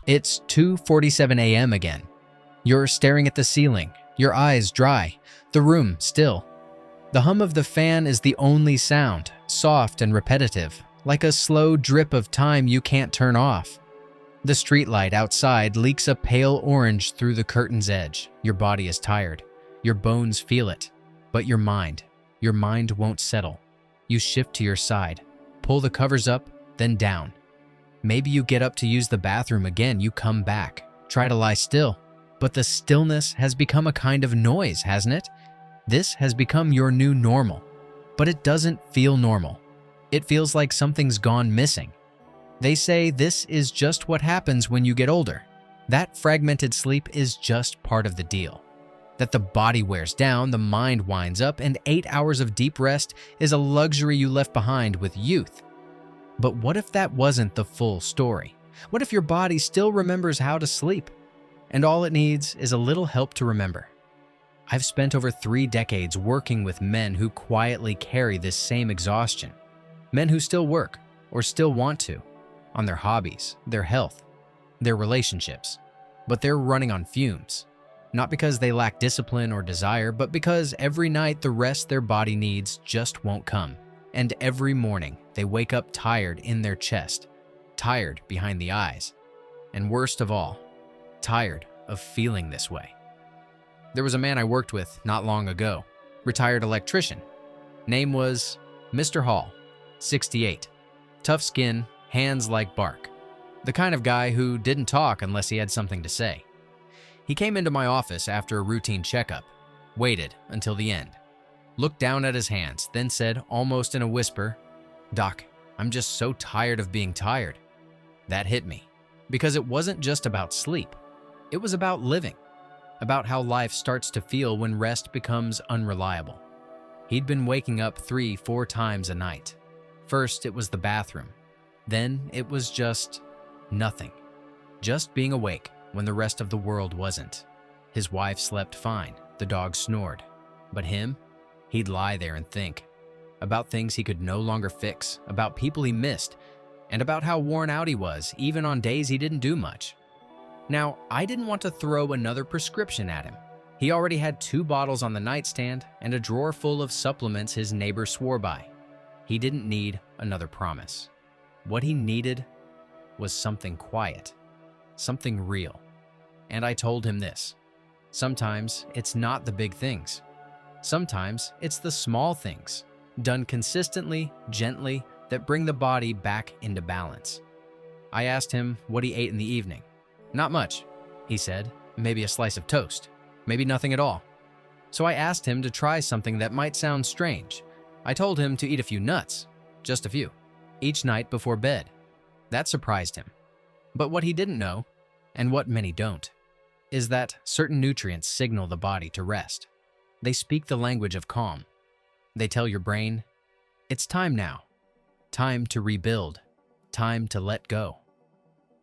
It's 2:47 a.m. again. You're staring at the ceiling, your eyes dry, the room still. The hum of the fan is the only sound, soft and repetitive, like a slow drip of time you can't turn off. The streetlight outside leaks a pale orange through the curtain's edge. Your body is tired. Your bones feel it. But your mind won't settle. You shift to your side, pull the covers up, then down. Maybe you get up to use the bathroom again, you come back, try to lie still. But the stillness has become a kind of noise, hasn't it? This has become your new normal. But it doesn't feel normal. It feels like something's gone missing. They say this is just what happens when you get older. That fragmented sleep is just part of the deal. That the body wears down, the mind winds up, and 8 hours of deep rest is a luxury you left behind with youth. But what if that wasn't the full story? What if your body still remembers how to sleep? And all it needs is a little help to remember. I've spent over 3 decades working with men who quietly carry this same exhaustion. Men who still work, or still want to, on their hobbies, their health, their relationships. But they're running on fumes. Not because they lack discipline or desire, but because every night the rest their body needs just won't come. And every morning they wake up tired in their chest, tired behind the eyes, and worst of all, tired of feeling this way. There was a man I worked with not long ago, retired electrician. Name was Mr. Hall, 68. Tough skin, hands like bark. The kind of guy who didn't talk unless he had something to say. He came into my office after a routine checkup, waited until the end, looked down at his hands, then said almost in a whisper, "Doc, I'm just so tired of being tired." That hit me, because it wasn't just about sleep. It was about living, about how life starts to feel when rest becomes unreliable. He'd been waking up 3-4 times a night. First, it was the bathroom. Then it was just nothing. Just being awake when the rest of the world wasn't. His wife slept fine, the dog snored. But him? He'd lie there and think about things he could no longer fix, about people he missed, and about how worn out he was, even on days he didn't do much. Now, I didn't want to throw another prescription at him. He already had 2 bottles on the nightstand and a drawer full of supplements his neighbor swore by. He didn't need another promise. What he needed was something quiet, something real. And I told him this. Sometimes it's not the big things. Sometimes it's the small things, done consistently, gently, that bring the body back into balance. I asked him what he ate in the evening. "Not much," he said. "Maybe a slice of toast. Maybe nothing at all." So I asked him to try something that might sound strange. I told him to eat a few nuts, just a few, each night before bed. That surprised him. But what he didn't know, and what many don't, is that certain nutrients signal the body to rest. They speak the language of calm. They tell your brain, it's time now. Time to rebuild. Time to let go.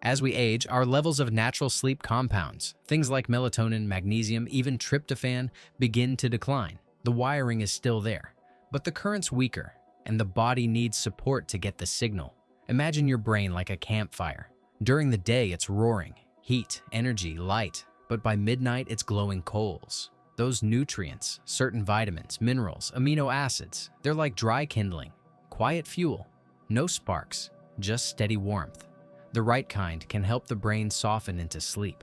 As we age, our levels of natural sleep compounds, things like melatonin, magnesium, even tryptophan, begin to decline. The wiring is still there, but the current's weaker, and the body needs support to get the signal. Imagine your brain like a campfire. During the day, it's roaring, heat, energy, light, but by midnight, it's glowing coals. Those nutrients, certain vitamins, minerals, amino acids, they're like dry kindling, quiet fuel, no sparks, just steady warmth. The right kind can help the brain soften into sleep,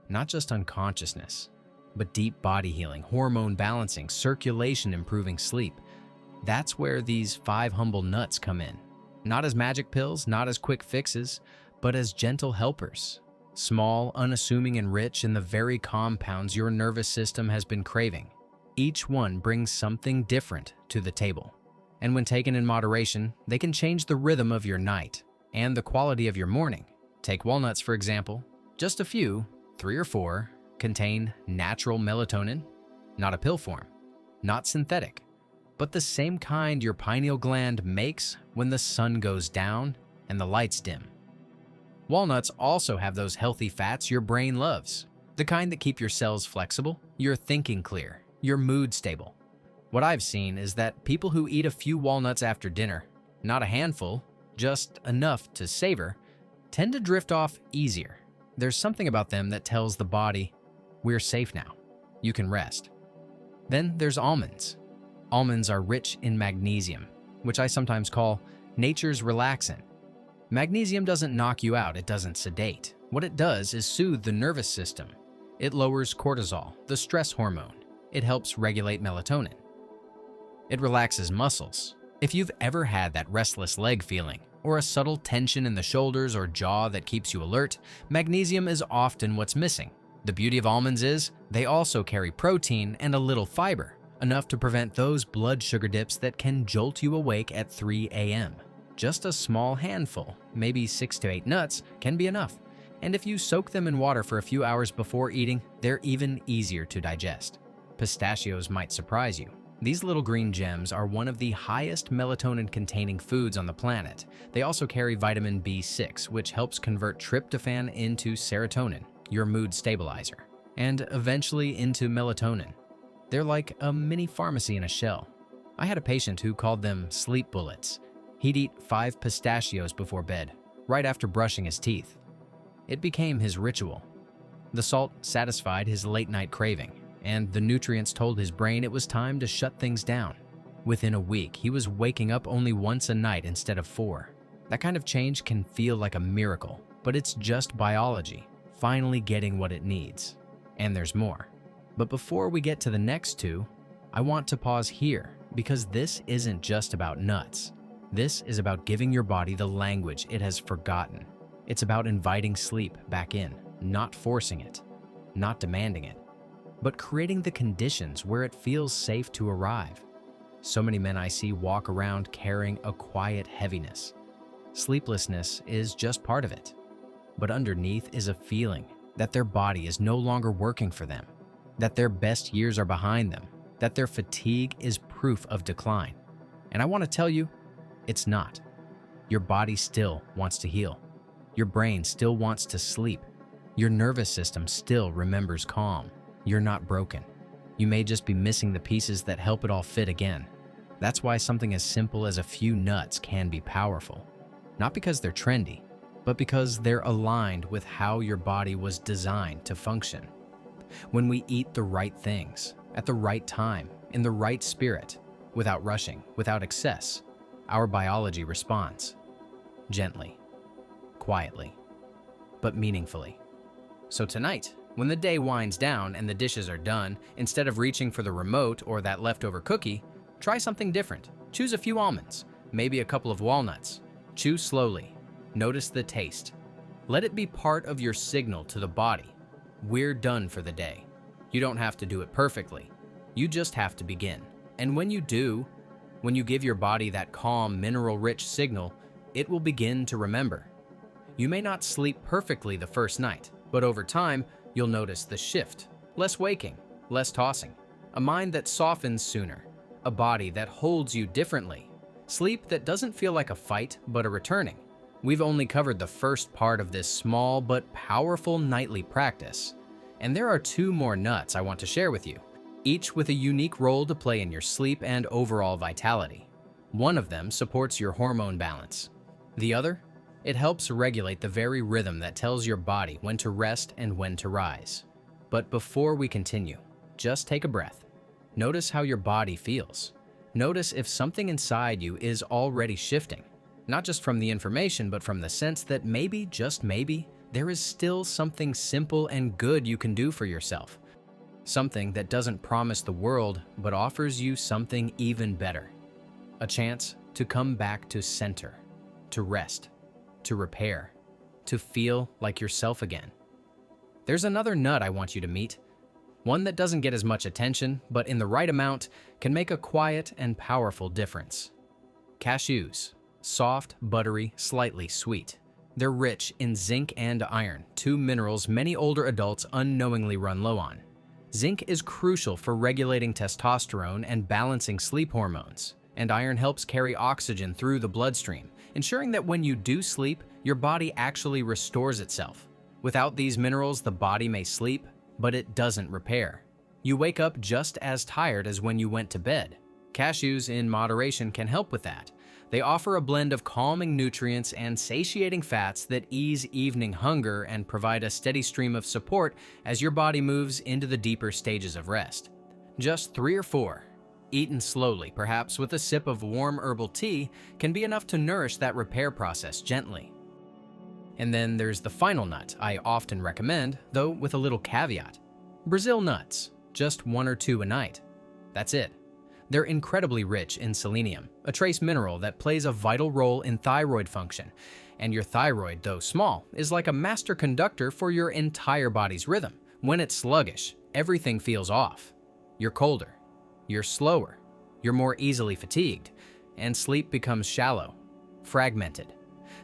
not just unconsciousness, but deep body healing, hormone balancing, circulation improving sleep. That's where these 5 humble nuts come in. Not as magic pills, not as quick fixes, but as gentle helpers. Small, unassuming, and rich in the very compounds your nervous system has been craving. Each one brings something different to the table. And when taken in moderation, they can change the rhythm of your night and the quality of your morning. Take walnuts, for example. Just a few, 3 or 4, contain natural melatonin, not a pill form, not synthetic, but the same kind your pineal gland makes when the sun goes down and the lights dim. Walnuts also have those healthy fats your brain loves, the kind that keep your cells flexible, your thinking clear, your mood stable. What I've seen is that people who eat a few walnuts after dinner, not a handful, just enough to savor, tend to drift off easier. There's something about them that tells the body, we're safe now. You can rest. Then there's almonds. Almonds are rich in magnesium, which I sometimes call nature's relaxant. Magnesium doesn't knock you out, it doesn't sedate. What it does is soothe the nervous system. It lowers cortisol, the stress hormone. It helps regulate melatonin. It relaxes muscles. If you've ever had that restless leg feeling, or a subtle tension in the shoulders or jaw that keeps you alert, magnesium is often what's missing. The beauty of almonds is they also carry protein and a little fiber, enough to prevent those blood sugar dips that can jolt you awake at 3 a.m. Just a small handful, maybe 6 to 8 nuts, can be enough. And if you soak them in water for a few hours before eating, they're even easier to digest. Pistachios might surprise you. These little green gems are one of the highest melatonin-containing foods on the planet. They also carry vitamin B6, which helps convert tryptophan into serotonin, your mood stabilizer, and eventually into melatonin. They're like a mini pharmacy in a shell. I had a patient who called them sleep bullets. He'd eat 5 pistachios before bed, right after brushing his teeth. It became his ritual. The salt satisfied his late-night craving, and the nutrients told his brain it was time to shut things down. Within a week, he was waking up only once a night instead of 4. That kind of change can feel like a miracle, but it's just biology, finally getting what it needs. And there's more. But before we get to the next 2, I want to pause here, because this isn't just about nuts. This is about giving your body the language it has forgotten. It's about inviting sleep back in, not forcing it, not demanding it, but creating the conditions where it feels safe to arrive. So many men I see walk around carrying a quiet heaviness. Sleeplessness is just part of it, but underneath is a feeling that their body is no longer working for them, that their best years are behind them, that their fatigue is proof of decline. And I want to tell you, it's not. Your body still wants to heal. Your brain still wants to sleep. Your nervous system still remembers calm. You're not broken. You may just be missing the pieces that help it all fit again. That's why something as simple as a few nuts can be powerful. Not because they're trendy, but because they're aligned with how your body was designed to function. When we eat the right things, at the right time, in the right spirit, without rushing, without excess, our biology responds. Gently, quietly, but meaningfully. So tonight, when the day winds down and the dishes are done, instead of reaching for the remote or that leftover cookie, try something different. Choose a few almonds, maybe a couple of walnuts. Chew slowly. Notice the taste. Let it be part of your signal to the body. We're done for the day. You don't have to do it perfectly. You just have to begin. And when you do, when you give your body that calm, mineral-rich signal, it will begin to remember. You may not sleep perfectly the first night, but over time, you'll notice the shift. Less waking, less tossing. A mind that softens sooner. A body that holds you differently. Sleep that doesn't feel like a fight, but a returning. We've only covered the first part of this small but powerful nightly practice. And there are 2 more nuts I want to share with you, each with a unique role to play in your sleep and overall vitality. One of them supports your hormone balance. The other, it helps regulate the very rhythm that tells your body when to rest and when to rise. But before we continue, just take a breath. Notice how your body feels. Notice if something inside you is already shifting, not just from the information, but from the sense that maybe, just maybe, there is still something simple and good you can do for yourself. Something that doesn't promise the world, but offers you something even better. A chance to come back to center, to rest, to repair, to feel like yourself again. There's another nut I want you to meet. One that doesn't get as much attention, but in the right amount can make a quiet and powerful difference. Cashews. Soft, buttery, slightly sweet. They're rich in zinc and iron, 2 minerals many older adults unknowingly run low on. Zinc is crucial for regulating testosterone and balancing sleep hormones, and iron helps carry oxygen through the bloodstream, ensuring that when you do sleep, your body actually restores itself. Without these minerals, the body may sleep, but it doesn't repair. You wake up just as tired as when you went to bed. Cashews in moderation can help with that, They offer a blend of calming nutrients and satiating fats that ease evening hunger and provide a steady stream of support as your body moves into the deeper stages of rest. Just 3 or 4, eaten slowly, perhaps with a sip of warm herbal tea, can be enough to nourish that repair process gently. And then there's the final nut I often recommend, though with a little caveat. Brazil nuts, just 1 or 2 a night. That's it. They're incredibly rich in selenium, a trace mineral that plays a vital role in thyroid function. And your thyroid, though small, is like a master conductor for your entire body's rhythm. When it's sluggish, everything feels off. You're colder, you're slower, you're more easily fatigued, and sleep becomes shallow, fragmented.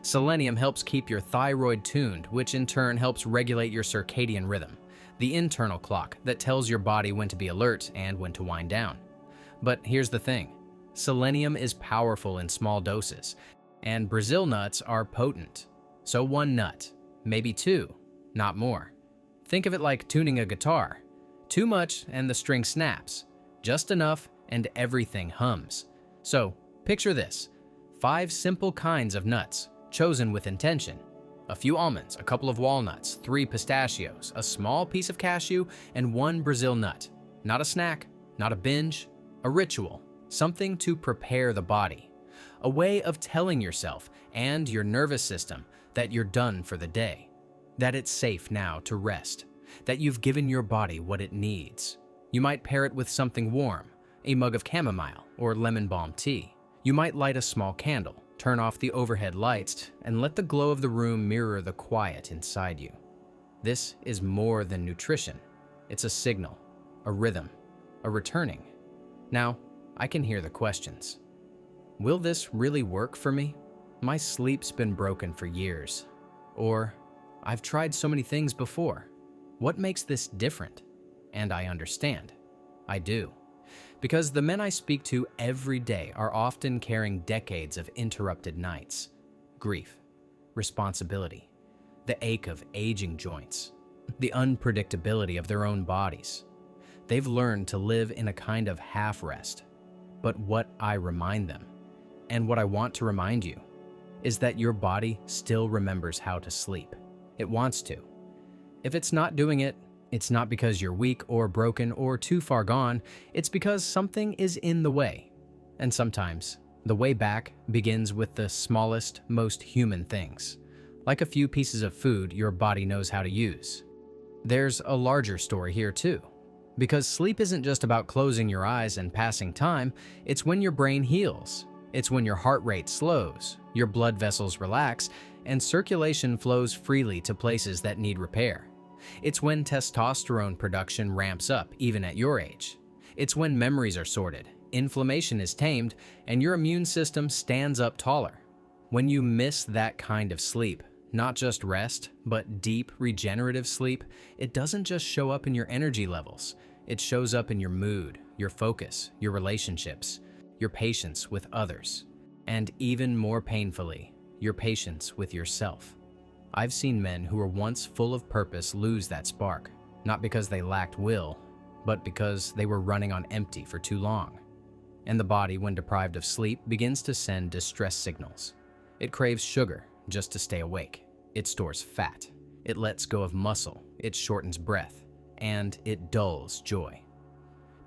Selenium helps keep your thyroid tuned, which in turn helps regulate your circadian rhythm, the internal clock that tells your body when to be alert and when to wind down. But here's the thing, selenium is powerful in small doses, and Brazil nuts are potent. So 1 nut, maybe 2, not more. Think of it like tuning a guitar. Too much and the string snaps. Just enough and everything hums. So picture this, 5 simple kinds of nuts, chosen with intention. A few almonds, a couple of walnuts, 3 pistachios, a small piece of cashew, and 1 Brazil nut. Not a snack, not a binge, a ritual, something to prepare the body. A way of telling yourself and your nervous system that you're done for the day, that it's safe now to rest, that you've given your body what it needs. You might pair it with something warm, a mug of chamomile or lemon balm tea. You might light a small candle, turn off the overhead lights, and let the glow of the room mirror the quiet inside you. This is more than nutrition. It's a signal, a rhythm, a returning. Now, I can hear the questions. Will this really work for me? My sleep's been broken for years. Or, I've tried so many things before. What makes this different? And I understand. I do. Because the men I speak to every day are often carrying decades of interrupted nights, grief, responsibility, the ache of aging joints, the unpredictability of their own bodies. They've learned to live in a kind of half-rest. But what I remind them, and what I want to remind you, is that your body still remembers how to sleep. It wants to. If it's not doing it, it's not because you're weak or broken or too far gone, it's because something is in the way. And sometimes, the way back begins with the smallest, most human things, like a few pieces of food your body knows how to use. There's a larger story here too, because sleep isn't just about closing your eyes and passing time, it's when your brain heals. It's when your heart rate slows, your blood vessels relax, and circulation flows freely to places that need repair. It's when testosterone production ramps up, even at your age. It's when memories are sorted, inflammation is tamed, and your immune system stands up taller. When you miss that kind of sleep, not just rest, but deep regenerative sleep, it doesn't just show up in your energy levels. It shows up in your mood, your focus, your relationships, your patience with others, and even more painfully, your patience with yourself. I've seen men who were once full of purpose lose that spark, not because they lacked will, but because they were running on empty for too long. And the body, when deprived of sleep, begins to send distress signals. It craves sugar just to stay awake. It stores fat. It lets go of muscle. It shortens breath. And it dulls joy.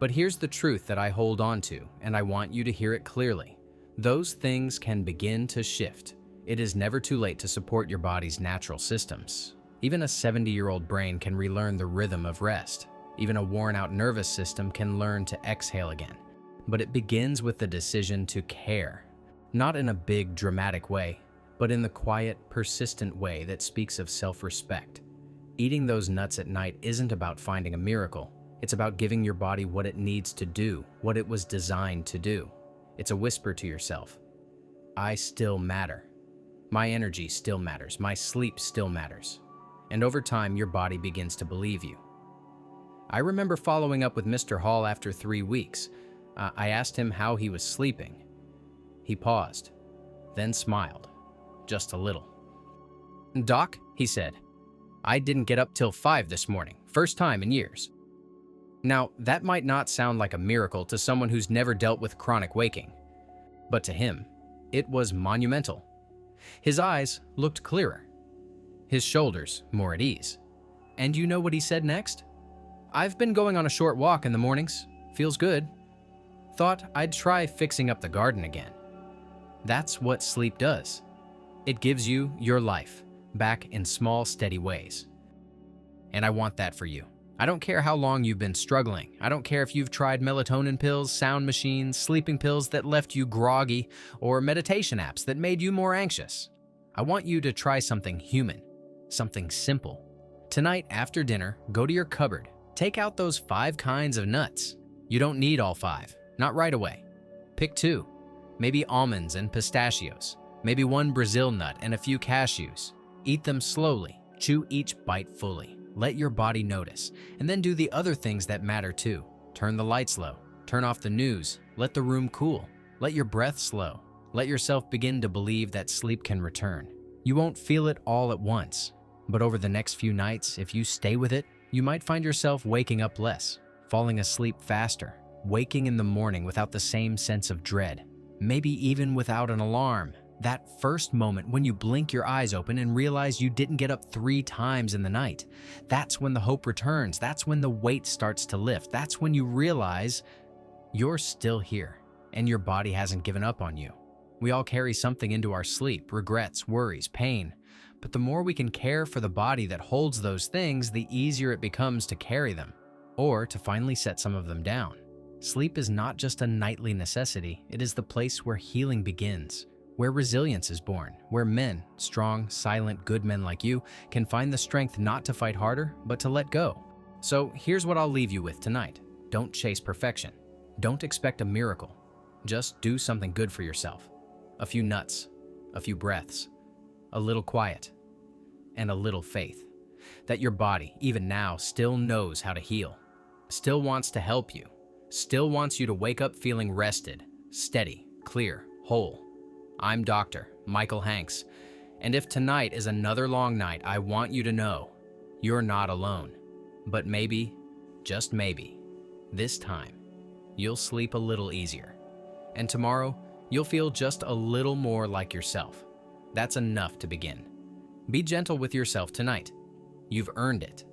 But here's the truth that I hold on to, and I want you to hear it clearly. Those things can begin to shift. It is never too late to support your body's natural systems. Even a 70-year-old brain can relearn the rhythm of rest. Even a worn-out nervous system can learn to exhale again. But it begins with the decision to care. Not in a big, dramatic way, but in the quiet, persistent way that speaks of self-respect. Eating those nuts at night isn't about finding a miracle. It's about giving your body what it needs to do, what it was designed to do. It's a whisper to yourself. I still matter. My energy still matters. My sleep still matters. And over time, your body begins to believe you. I remember following up with Mr. Hall after 3 weeks. I asked him how he was sleeping. He paused, then smiled, just a little. "Doc," he said, "I didn't get up till 5 this morning, first time in years." Now, that might not sound like a miracle to someone who's never dealt with chronic waking, but to him, It was monumental. His eyes looked clearer, his shoulders more at ease. And you know what he said next? "I've been going on a short walk in the mornings. Feels good. Thought I'd try fixing up the garden again." That's what sleep does. It gives you your life back in small, steady ways. And I want that for you. I don't care how long you've been struggling. I don't care if you've tried melatonin pills, sound machines, sleeping pills that left you groggy, or meditation apps that made you more anxious. I want you to try something human, something simple. Tonight after dinner, go to your cupboard. Take out those 5 kinds of nuts. You don't need all 5, not right away. Pick 2, maybe almonds and pistachios, maybe 1 Brazil nut and a few cashews. Eat them slowly, chew each bite fully. Let your body notice, and then do the other things that matter too. Turn the lights low, turn off the news, let the room cool, let your breath slow. Let yourself begin to believe that sleep can return. You won't feel it all at once, but over the next few nights, if you stay with it, you might find yourself waking up less, falling asleep faster, waking in the morning without the same sense of dread, maybe even without an alarm. That first moment when you blink your eyes open and realize you didn't get up 3 times in the night. That's when the hope returns. That's when the weight starts to lift. That's when you realize you're still here and your body hasn't given up on you. We all carry something into our sleep, regrets, worries, pain. But the more we can care for the body that holds those things, the easier it becomes to carry them, or to finally set some of them down. Sleep is not just a nightly necessity. It is the place where healing begins, where resilience is born, where men, strong, silent, good men like you, can find the strength not to fight harder, but to let go. So here's what I'll leave you with tonight. Don't chase perfection. Don't expect a miracle. Just do something good for yourself. A few nuts, a few breaths, a little quiet, and a little faith that your body, even now, still knows how to heal, still wants to help you, still wants you to wake up feeling rested, steady, clear, whole. I'm Dr. Michael Hanks, and if tonight is another long night, I want you to know you're not alone. But maybe, just maybe, this time, you'll sleep a little easier. And tomorrow, you'll feel just a little more like yourself. That's enough to begin. Be gentle with yourself tonight. You've earned it.